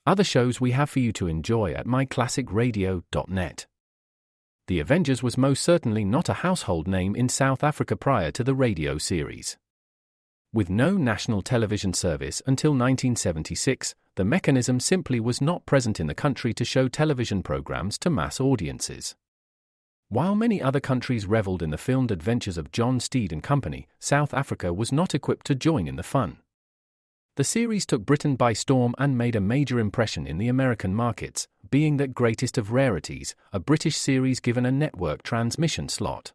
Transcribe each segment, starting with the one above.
other shows we have for you to enjoy at myclassicradio.net. The Avengers was most certainly not a household name in South Africa prior to the radio series. With no national television service until 1976, the mechanism simply was not present in the country to show television programs to mass audiences. While many other countries reveled in the filmed adventures of John Steed and company, South Africa was not equipped to join in the fun. The series took Britain by storm and made a major impression in the American markets, being that greatest of rarities, a British series given a network transmission slot.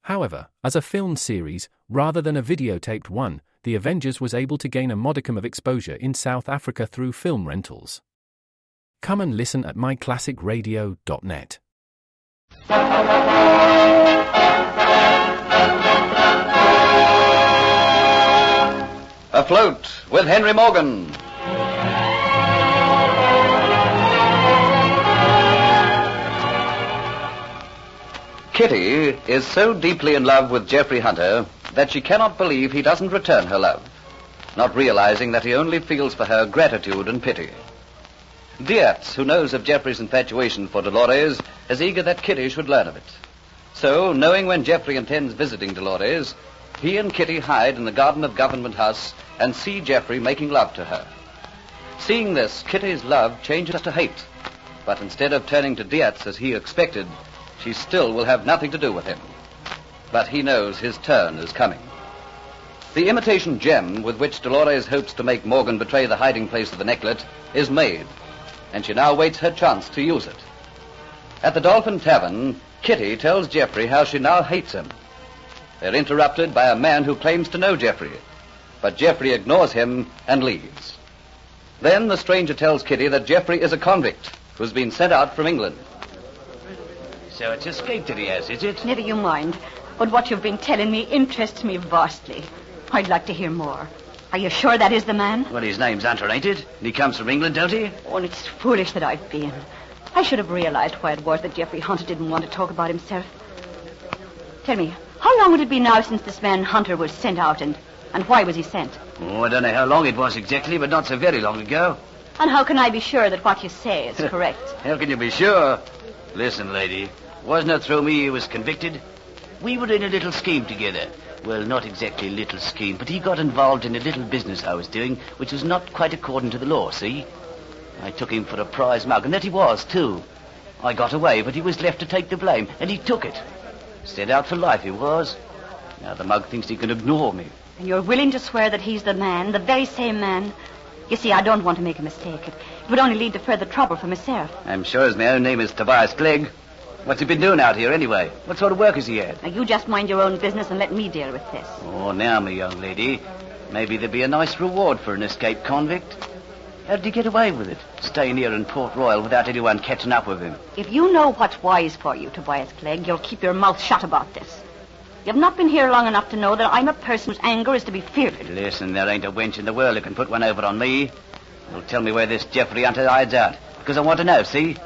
However, as a filmed series, rather than a videotaped one, The Avengers was able to gain a modicum of exposure in South Africa through film rentals. Come and listen at myclassicradio.net. Afloat with Henry Morgan. Kitty is so deeply in love with Geoffrey Hunter that she cannot believe he doesn't return her love, not realizing that he only feels for her gratitude and pity. Dietz, who knows of Geoffrey's infatuation for Dolores, is eager that Kitty should learn of it. So, knowing when Geoffrey intends visiting Dolores, he and Kitty hide in the garden of Government House and see Geoffrey making love to her. Seeing this, Kitty's love changes to hate. But instead of turning to Dietz as he expected, she still will have nothing to do with him. But he knows his turn is coming. The imitation gem with which Dolores hopes to make Morgan betray the hiding place of the necklet is made, and she now waits her chance to use it. At the Dolphin Tavern, Kitty tells Geoffrey how she now hates him. They're interrupted by a man who claims to know Geoffrey, but Geoffrey ignores him and leaves. Then the stranger tells Kitty that Geoffrey is a convict who's been sent out from England. So it's escaped that he has, is it? Never you mind. But what you've been telling me interests me vastly. I'd like to hear more. Are you sure that is the man? Well, his name's Hunter, ain't it? And he comes from England, don't he? Oh, and it's foolish that I've been. I should have realized why it was that Geoffrey Hunter didn't want to talk about himself. Tell me, how long would it be now since this man Hunter was sent out, and why was he sent? Oh, I don't know how long it was exactly, but not so very long ago. And how can I be sure that what you say is correct? How can you be sure? Listen, lady, wasn't it through me he was convicted? We were in a little scheme together. Well, not exactly a little scheme, but he got involved in a little business I was doing, which was not quite according to the law, see? I took him for a prize mug, and that he was, too. I got away, but he was left to take the blame, and he took it. Sent out for life, he was. Now the mug thinks he can ignore me. And you're willing to swear that he's the man, the very same man? You see, I don't want to make a mistake. It would only lead to further trouble for myself. I'm sure as my own name is Tobias Clegg. What's he been doing out here, anyway? What sort of work has he had? Now, you just mind your own business and let me deal with this. Oh, now, my young lady. Maybe there'd be a nice reward for an escaped convict. How did he get away with it? Staying here in Port Royal without anyone catching up with him? If you know what's wise for you, Tobias Clegg, you'll keep your mouth shut about this. You've not been here long enough to know that I'm a person whose anger is to be feared. Listen, there ain't a wench in the world who can put one over on me. You'll tell me where this Geoffrey Hunter hides out, because I want to know, see?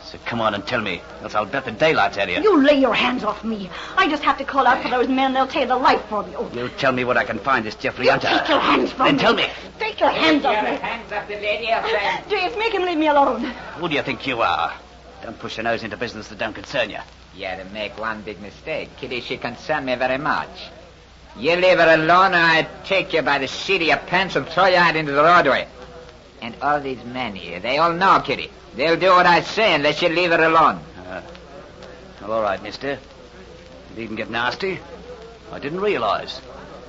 So come on and tell me, else I'll bet the daylights out of you. You lay your hands off me. I just have to call out for those men, and they'll take the life from you. You tell me where I can find this Geoffrey Hunter. Take your hands from me. Then tell me. Take your hands off me. Hands off the lady, your friend. Jeez, make him leave me alone. Who do you think you are? Don't push your nose into business that don't concern you. You make one big mistake. Kitty, she concern me very much. You leave her alone, or I take you by the seat of your pants and throw you out into the roadway. And all these men here, they all know, Kitty. They'll do what I say unless you leave her alone. Well, all right, mister. You needn't get nasty. I didn't realize.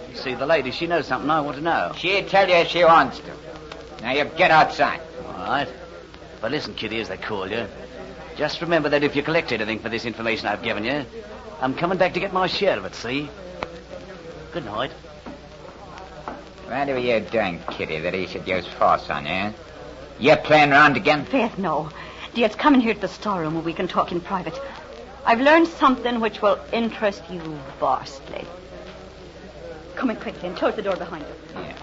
You see, the lady, she knows something I want to know. She'll tell you if she wants to. Now, you get outside. All right. But listen, Kitty, as they call you, just remember that if you collect anything for this information I've given you, I'm coming back to get my share of it, see? Good night. What are you doing, Kitty, that he should use force on you? You playing around again? Faith, no. Dear, come in here to the storeroom where we can talk in private. I've learned something which will interest you vastly. Come in quickly and close the door behind you. Yeah.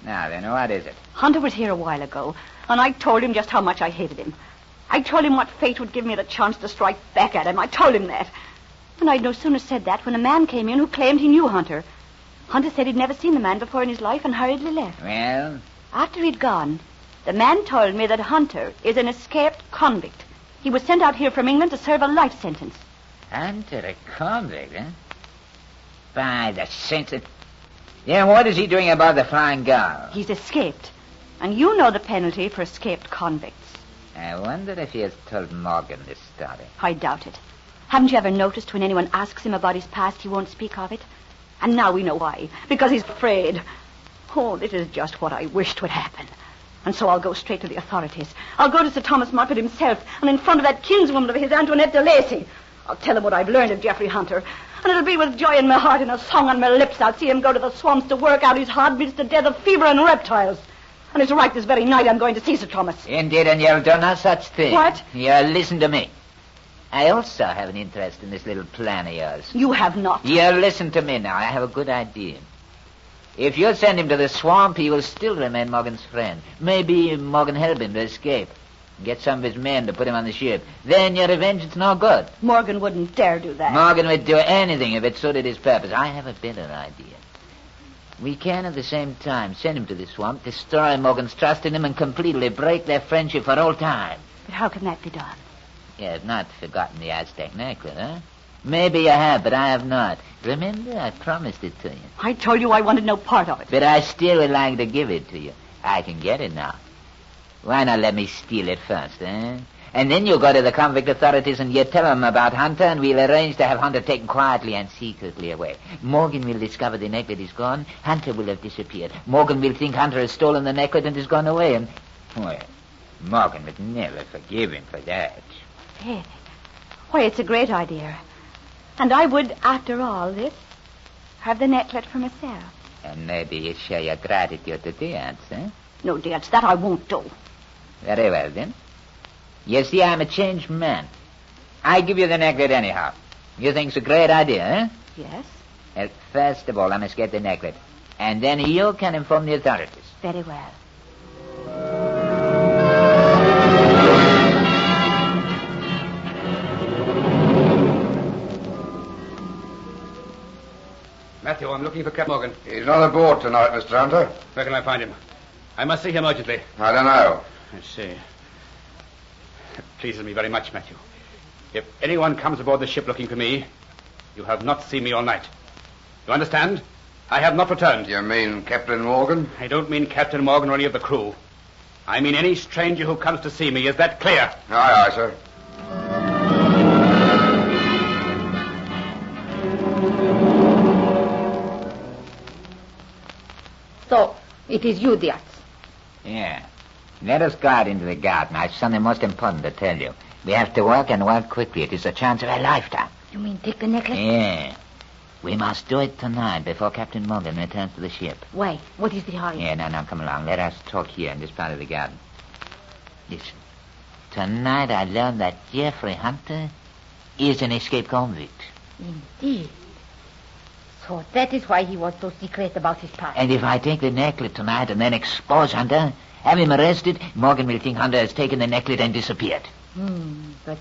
Now then, what is it? Hunter was here a while ago, and I told him just how much I hated him. I told him what fate would give me the chance to strike back at him. I told him that. And I'd no sooner said that when a man came in who claimed he knew Hunter. Hunter said he'd never seen the man before in his life and hurriedly left. Well? After he'd gone, The man told me that Hunter is an escaped convict. He was sent out here from England to serve a life sentence. Hunter, a convict, huh? By the saints of... Yeah, what is he doing about the Flying Gull? He's escaped. And you know the penalty for escaped convicts. I wonder if he has told Morgan this story. I doubt it. Haven't you ever noticed when anyone asks him about his past, he won't speak of it? And now we know why. Because he's afraid. Oh, this is just what I wished would happen. And so I'll go straight to the authorities. I'll go to Sir Thomas Moppet himself, and in front of that kinswoman of his, Antoinette de Lacy. I'll tell him what I've learned of Geoffrey Hunter. And it'll be with joy in my heart and a song on my lips I'll see him go to the swamps to work out his hard beats to death of fever and reptiles. And it's right this very night I'm going to see Sir Thomas. Indeed, and you'll do no such thing. What? You listen to me. I also have an interest in this little plan of yours. You have not. You listen to me now. I have a good idea. If you send him to the swamp, he will still remain Morgan's friend. Maybe Morgan help him to escape. Get some of his men to put him on the ship. Then your revenge is no good. Morgan wouldn't dare do that. Morgan would do anything if it suited his purpose. I have a better idea. We can, at the same time, send him to the swamp, destroy Morgan's trust in him, and completely break their friendship for all time. But how can that be done? You have not forgotten the Aztec necklace, huh? Maybe you have, but I have not. Remember, I promised it to you. I told you I wanted no part of it. But I still would like to give it to you. I can get it now. Why not let me steal it first, eh? And then you go to the convict authorities and you tell them about Hunter, and we'll arrange to have Hunter taken quietly and secretly away. Morgan will discover the necklace is gone. Hunter will have disappeared. Morgan will think Hunter has stolen the necklace and has gone away, and... Well, Morgan would never forgive him for that. Really? Why, it's a great idea. And I would, after all this, have the necklet for myself. And maybe you show your gratitude to Diaz, eh? No, Diaz, that I won't do. Very well, then. You see, I'm a changed man. I give you the necklet anyhow. You think it's a great idea, eh? Yes. Well, first of all, I must get the necklet. And then you can inform the authorities. Very well. Matthew, I'm looking for Captain Morgan. He's not aboard tonight, Mr. Hunter. Where can I find him? I must see him urgently. I don't know. I see. It pleases me very much, Matthew. If anyone comes aboard the ship looking for me, you have not seen me all night. You understand? I have not returned. You mean Captain Morgan? I don't mean Captain Morgan or any of the crew. I mean any stranger who comes to see me. Is that clear? Aye, aye, sir. So, it is you, Diaz. Yeah. Let us go out into the garden. I've something most important to tell you. We have to work and work quickly. It is a chance of a lifetime. You mean take the necklace? Yeah. We must do it tonight before Captain Morgan returns to the ship. Why? What is the hurry? Yeah, now, come along. Let us talk here in this part of the garden. Listen. Tonight I learned that Geoffrey Hunter is an escaped convict. Indeed. So that is why he was so secret about his past. And if I take the necklace tonight and then expose Hunter, have him arrested, Morgan will think Hunter has taken the necklace and disappeared. But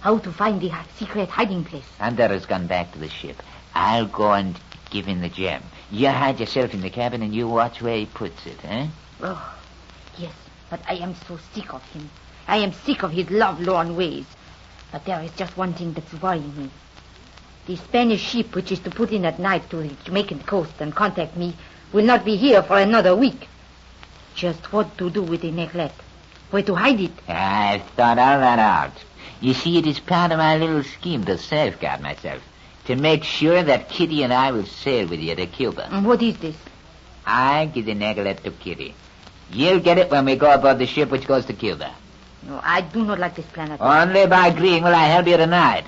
how to find the secret hiding place? Hunter has gone back to the ship. I'll go and give him the gem. You hide yourself in the cabin and you watch where he puts it, eh? Oh, yes, but I am so sick of him. I am sick of his love-lorn ways. But there is just one thing that's worrying me. The Spanish ship which is to put in at night to the Jamaican coast and contact me will not be here for another week. Just what to do with the necklet? Where to hide it? I've thought all that out. You see, it is part of my little scheme to safeguard myself. To make sure that Kitty and I will sail with you to Cuba. And what is this? I give the necklet to Kitty. You'll get it when we go aboard the ship which goes to Cuba. No, I do not like this plan at all. Only by agreeing will I help you tonight.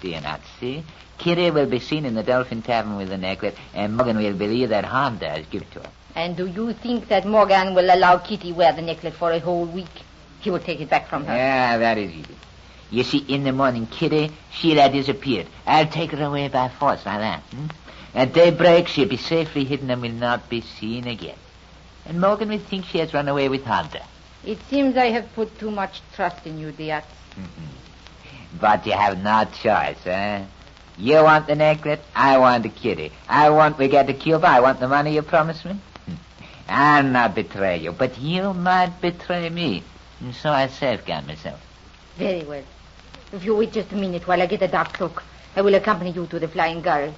Do you not see? Kitty will be seen in the Dolphin Tavern with the necklace, and Morgan will believe that Hunter has given it to her. And do you think that Morgan will allow Kitty wear the necklace for a whole week? He will take it back from her. Yeah, that is easy. You see, in the morning, Kitty, she'll have disappeared. I'll take her away by force like that. At daybreak, she'll be safely hidden and will not be seen again. And Morgan will think she has run away with Hunter. It seems I have put too much trust in you, Diaz. But you have no choice, eh? You want the necklace, I want the Kitty. I want we get to Cuba, I want the money you promised me. I'll not betray you, but you might betray me. And so I safeguard myself. Very well. If you wait just a minute while I get a dark cloak, I will accompany you to the Flying Gull.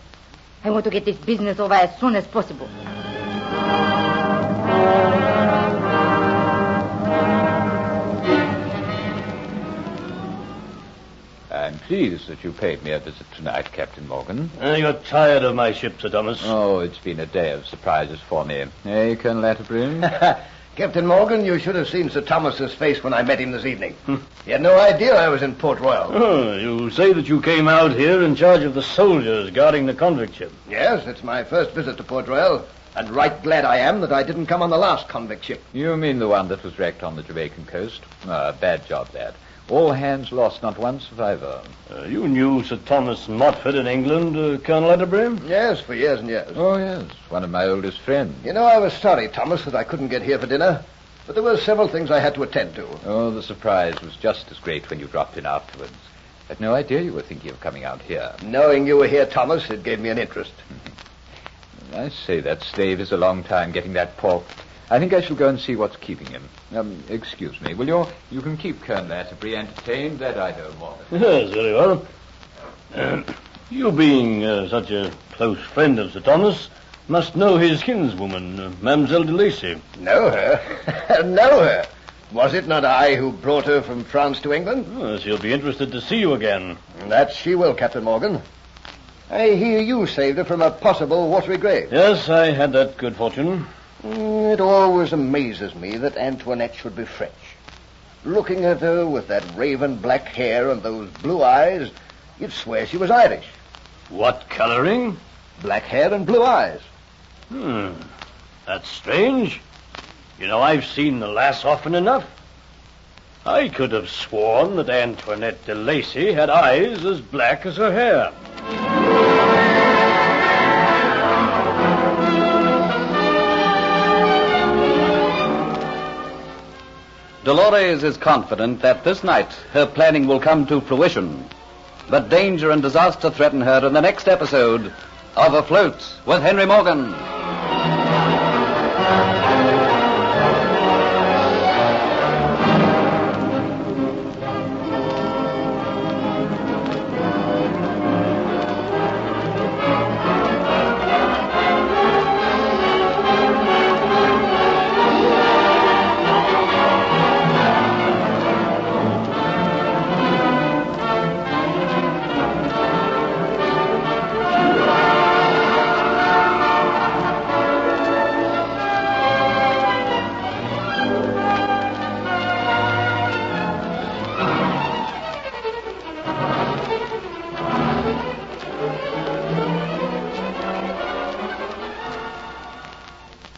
I want to get this business over as soon as possible. I'm pleased that you paid me a visit tonight, Captain Morgan. You're tired of my ship, Sir Thomas. Oh, it's been a day of surprises for me. Eh, Colonel Atterbury? Captain Morgan, you should have seen Sir Thomas's face when I met him this evening. He had no idea I was in Port Royal. Oh, you say that you came out here in charge of the soldiers guarding the convict ship. Yes, it's my first visit to Port Royal, and right glad I am that I didn't come on the last convict ship. You mean the one that was wrecked on the Jamaican coast? Bad job, lad. All hands lost, not one survivor. You knew Sir Thomas Motford in England, Colonel Atterbury? Yes, for years and years. Oh, yes, one of my oldest friends. You know, I was sorry, Thomas, that I couldn't get here for dinner, but there were several things I had to attend to. Oh, the surprise was just as great when you dropped in afterwards. I had no idea you were thinking of coming out here. Knowing you were here, Thomas, it gave me an interest. I say, that slave is a long time getting that pork. I think I shall go and see what's keeping him. Excuse me, will you? You can keep Colonel Atterbury entertained, that I know more. Yes, very well. You being such a close friend of Sir Thomas, must know his kinswoman, Mademoiselle de Lacy. Know her? Know her? Was it not I who brought her from France to England? Oh, she'll be interested to see you again. That she will, Captain Morgan. I hear you saved her from a possible watery grave. Yes, I had that good fortune. It always amazes me that Antoinette should be French. Looking at her with that raven black hair and those blue eyes, you'd swear she was Irish. What coloring? Black hair and blue eyes. That's strange. You know, I've seen the lass often enough. I could have sworn that Antoinette de Lacy had eyes as black as her hair. Dolores is confident that this night her planning will come to fruition. But danger and disaster threaten her in the next episode of Afloat with Henry Morgan.